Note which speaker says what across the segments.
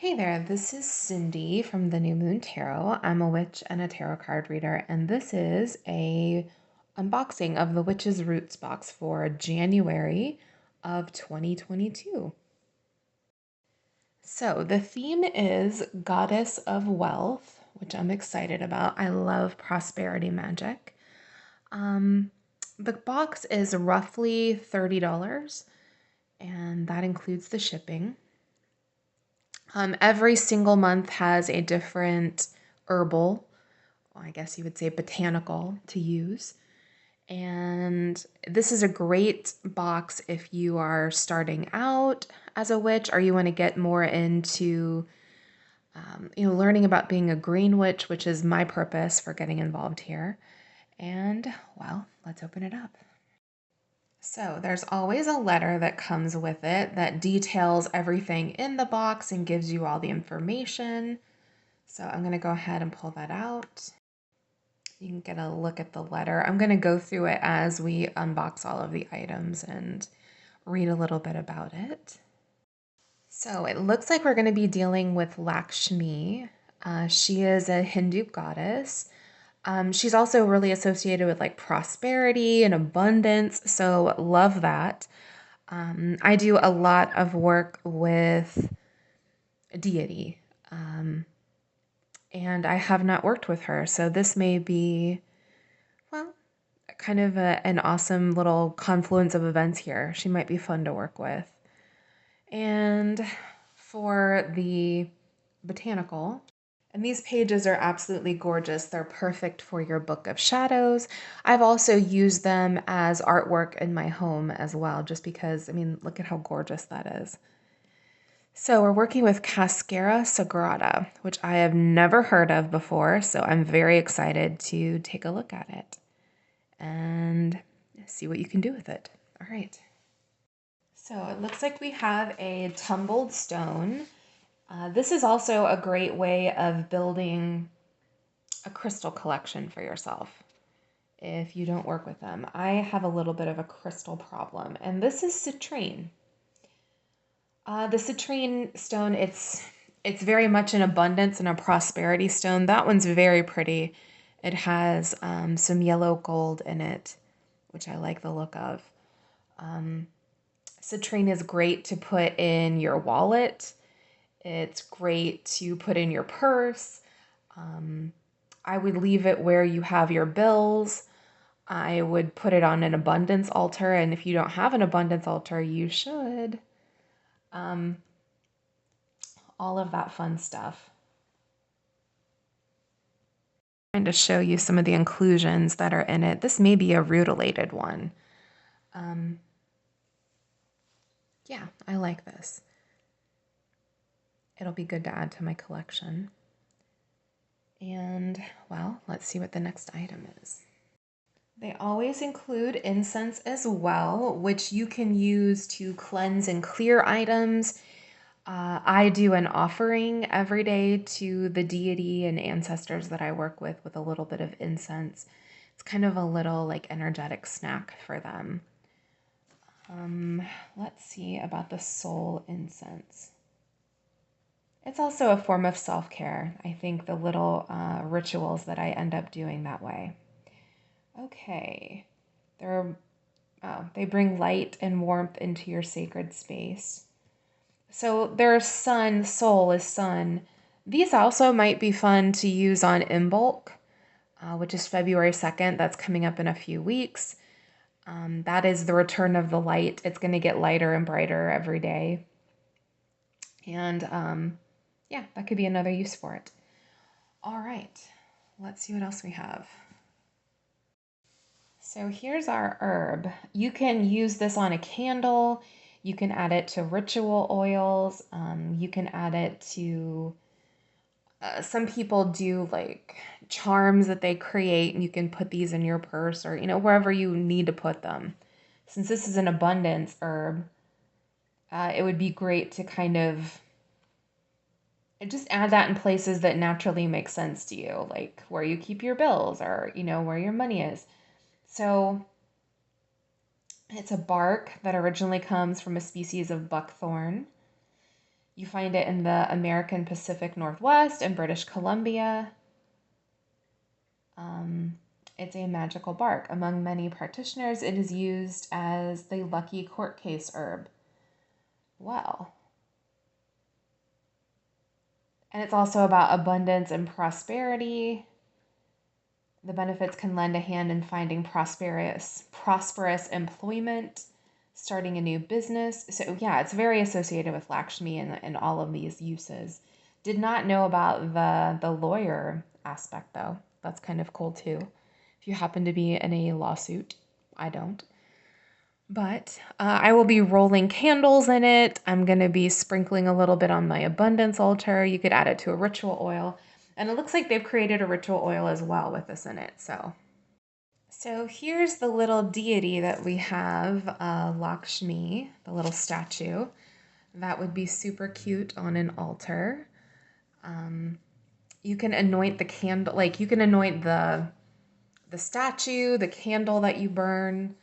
Speaker 1: Hey there, this is Cindy from the New Moon Tarot. I'm a witch and a tarot card reader, and this is a unboxing of the Witch's Roots box for January of 2022. So the theme is Goddess of Wealth, which I'm excited about. I love prosperity magic. Um, the box is roughly $30, and that includes the shipping. Every single month has a different herbal, well, I guess you would say botanical, to use. And this is a great box if you are starting out as a witch or you want to get more into, learning about being a green witch, which is my purpose for getting involved here. And, well, let's open it up. So there's always a letter that comes with it that details everything in the box and gives you all the information. So I'm going to go ahead and pull that out. You can get a look at the letter. I'm going to go through it as we unbox all of the items and read a little bit about it. So it looks like we're going to be dealing with Lakshmi. She is a Hindu goddess. She's also really associated with like prosperity and abundance, so love that. I do a lot of work with deity, and I have not worked with her, so this may be, well, kind of an awesome little confluence of events here. She might be fun to work with. And for the botanical, and these pages are absolutely gorgeous. They're perfect for your book of shadows. I've also used them as artwork in my home as well, just because, I mean, look at how gorgeous that is. So we're working with Cascara sagrada, which I have never heard of before, so I'm very excited to take a look at it and see what you can do with it. All right. So it looks like we have a tumbled stone. This is also a great way of building a crystal collection for yourself if you don't work with them. I have a little bit of a crystal problem, and this is citrine. The citrine stone, it's very much an abundance and a prosperity stone. That one's very pretty. It has some yellow gold in it, which I like the look of. Citrine is great to put in your wallet. It's great to put in your purse. I would leave it where you have your bills. I would put it on an abundance altar, and if you don't have an abundance altar, you should. All of that fun stuff. I'm trying to show you some of the inclusions that are in it. This may be a rutilated one. Yeah, I like this. It'll be good to add to my collection. And, well, let's see what the next item is. They always include incense as well, which you can use to cleanse and clear items. I do an offering every day to the deity and ancestors that I work with a little bit of incense. It's kind of a little like energetic snack for them. Let's see about the soul incense. It's also a form of self-care. I think the little rituals that I end up doing that way. Okay, they bring light and warmth into your sacred space. So their sun, soul is sun. These also might be fun to use on Imbolc, which is February 2nd. That's coming up in a few weeks. That is the return of the light. It's going to get lighter and brighter every day. And yeah, that could be another use for it. All right, let's see what else we have. So here's our herb. You can use this on a candle. You can add it to ritual oils. You can add it to, some people do like charms that they create, and you can put these in your purse or, wherever you need to put them. Since this is an abundance herb, it would be great to kind of just add that in places that naturally make sense to you, like where you keep your bills or, where your money is. So it's a bark that originally comes from a species of buckthorn. You find it in the American Pacific Northwest and British Columbia. It's a magical bark. Among many practitioners, it is used as the lucky court case herb. Well, and it's also about abundance and prosperity. The benefits can lend a hand in finding prosperous employment, starting a new business. So yeah, it's very associated with Lakshmi and all of these uses. Did not know about the lawyer aspect though. That's kind of cool too. If you happen to be in a lawsuit, I don't. But I will be rolling candles in it. I'm going to be sprinkling a little bit on my abundance altar. You could add it to a ritual oil. And it looks like they've created a ritual oil as well with this in it. So here's the little deity that we have, Lakshmi, the little statue. That would be super cute on an altar. You can anoint the candle, like you can anoint the statue, the candle that you burn,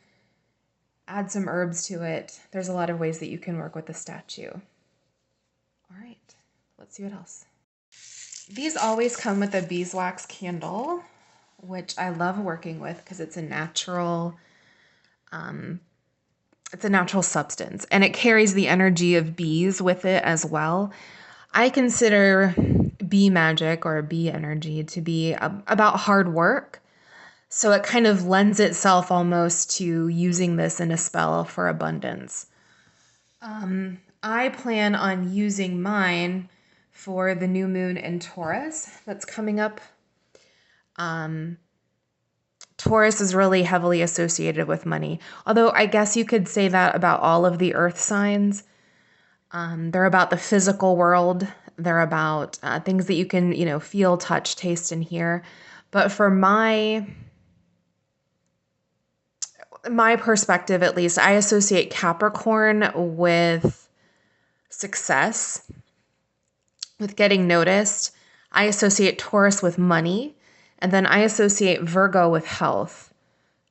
Speaker 1: add some herbs to it. There's a lot of ways that you can work with the statue. All right, let's see what else. These always come with a beeswax candle, which I love working with because it's a natural substance and it carries the energy of bees with it as well. I consider bee magic or bee energy to be about hard work. So it kind of lends itself almost to using this in a spell for abundance. I plan on using mine for the new moon in Taurus that's coming up. Taurus is really heavily associated with money, although I guess you could say that about all of the earth signs. They're about the physical world. They're about things that you can, feel, touch, taste, and hear. But for my perspective, at least, I associate Capricorn with success, with getting noticed. I associate Taurus with money, and then I associate Virgo with health.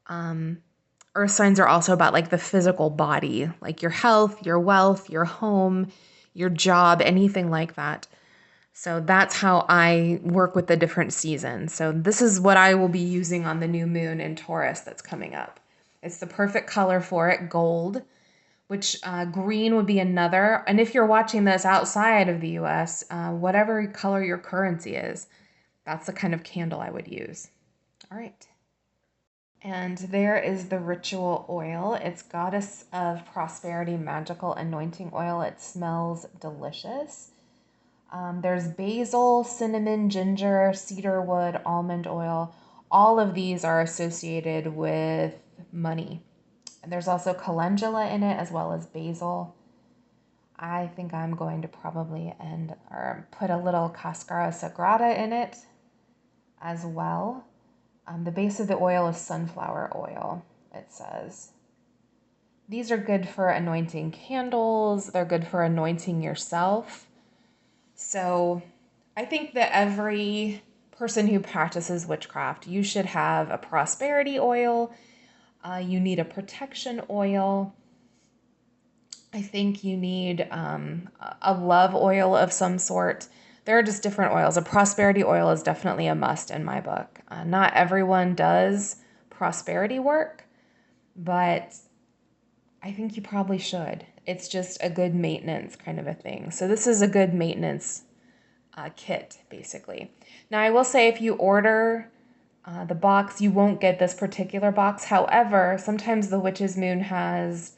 Speaker 1: Earth signs are also about like the physical body, like your health, your wealth, your home, your job, anything like that. So that's how I work with the different seasons. So this is what I will be using on the new moon in Taurus that's coming up. It's the perfect color for it, gold, which green would be another. And if you're watching this outside of the US, whatever color your currency is, that's the kind of candle I would use. All right. And there is the ritual oil. It's Goddess of Prosperity Magical Anointing Oil. It smells delicious. There's basil, cinnamon, ginger, cedarwood, almond oil. All of these are associated with money. And there's also calendula in it as well as basil. I think I'm going to probably put a little cascara sagrada in it as well. The base of the oil is sunflower oil, it says. These are good for anointing candles. They're good for anointing yourself. So I think that every person who practices witchcraft, you should have a prosperity oil. You need a protection oil. I think you need a love oil of some sort. There are just different oils. A prosperity oil is definitely a must in my book. Not everyone does prosperity work, but I think you probably should. It's just a good maintenance kind of a thing. So this is a good maintenance kit, basically. Now, I will say if you order the box, you won't get this particular box. However, sometimes the Witch's Moon has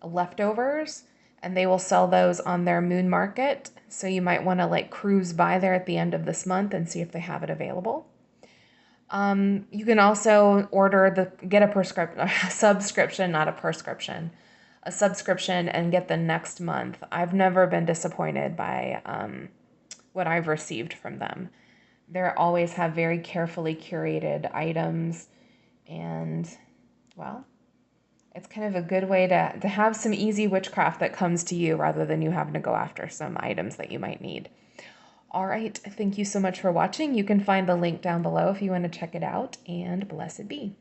Speaker 1: leftovers, and they will sell those on their moon market. So you might want to like cruise by there at the end of this month and see if they have it available. You can also get a subscription, not a prescription, a subscription and get the next month. I've never been disappointed by what I've received from them. They always have very carefully curated items, and well, it's kind of a good way to have some easy witchcraft that comes to you rather than you having to go after some items that you might need. All right, thank you so much for watching. You can find the link down below if you want to check it out, and blessed be.